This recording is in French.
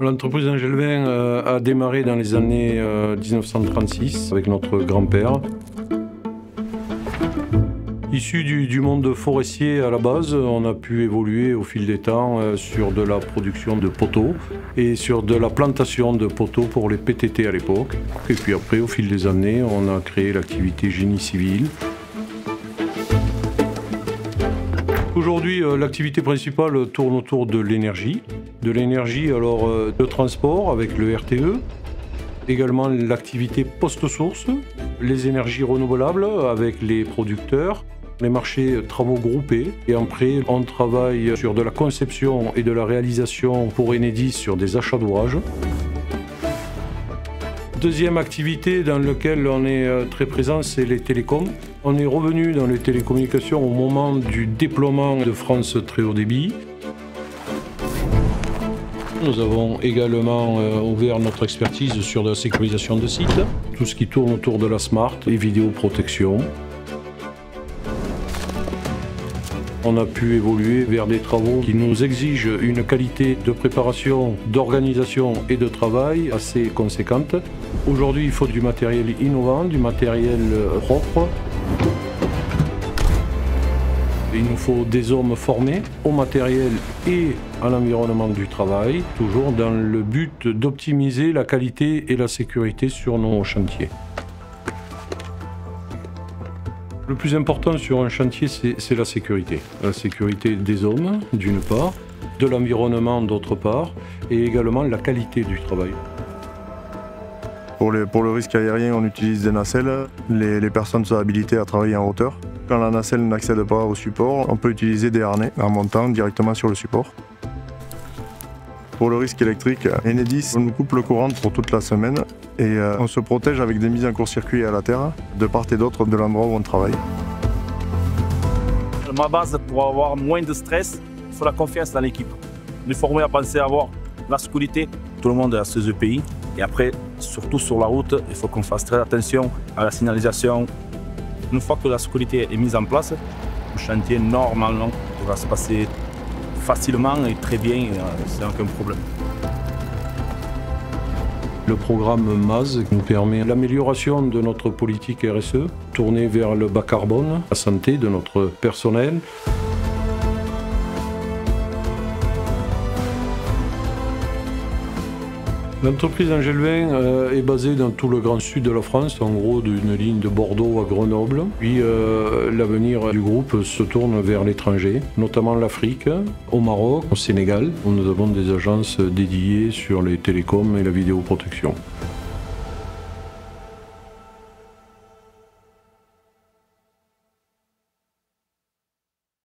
L'entreprise Angelvin a démarré dans les années 1936 avec notre grand-père. Issu du monde forestier à la base, on a pu évoluer au fil des temps sur de la production de poteaux et sur de la plantation de poteaux pour les PTT à l'époque. Et puis après, au fil des années, on a créé l'activité génie civil. Aujourd'hui, l'activité principale tourne autour de l'énergie. De l'énergie, alors de transport avec le RTE. Également l'activité post-source, les énergies renouvelables avec les producteurs, les marchés travaux groupés. Et après, on travaille sur de la conception et de la réalisation pour Enedis sur des achats d'ouvrages. Deuxième activité dans laquelle on est très présent, c'est les télécoms. On est revenu dans les télécommunications au moment du déploiement de France très haut débit. Nous avons également ouvert notre expertise sur la sécurisation de sites, tout ce qui tourne autour de la smart et vidéoprotection. On a pu évoluer vers des travaux qui nous exigent une qualité de préparation, d'organisation et de travail assez conséquente. Aujourd'hui, il faut du matériel innovant, du matériel propre. Il nous faut des hommes formés au matériel et à l'environnement du travail, toujours dans le but d'optimiser la qualité et la sécurité sur nos chantiers. Le plus important sur un chantier, c'est la sécurité. La sécurité des hommes, d'une part, de l'environnement, d'autre part, et également la qualité du travail. Pour le risque aérien, on utilise des nacelles. Les personnes sont habilitées à travailler en hauteur. Quand la nacelle n'accède pas au support, on peut utiliser des harnais en montant directement sur le support. Pour le risque électrique, Enedis nous coupe le courant pour toute la semaine et on se protège avec des mises en court-circuit à la terre, de part et d'autre de l'endroit où on travaille. Ma base pour avoir moins de stress, il faut la confiance dans l'équipe. Nous former à penser à avoir la sécurité. Tout le monde a ses EPI. Et après, surtout sur la route, il faut qu'on fasse très attention à la signalisation. Une fois que la sécurité est mise en place, le chantier normalement va se passer facilement et très bien, sans aucun problème. Le programme MAZ nous permet l'amélioration de notre politique RSE, tournée vers le bas carbone, la santé de notre personnel. L'entreprise Angelvin est basée dans tout le grand sud de la France, en gros d'une ligne de Bordeaux à Grenoble. Puis l'avenir du groupe se tourne vers l'étranger, notamment l'Afrique, au Maroc, au Sénégal, où nous avons des agences dédiées sur les télécoms et la vidéoprotection.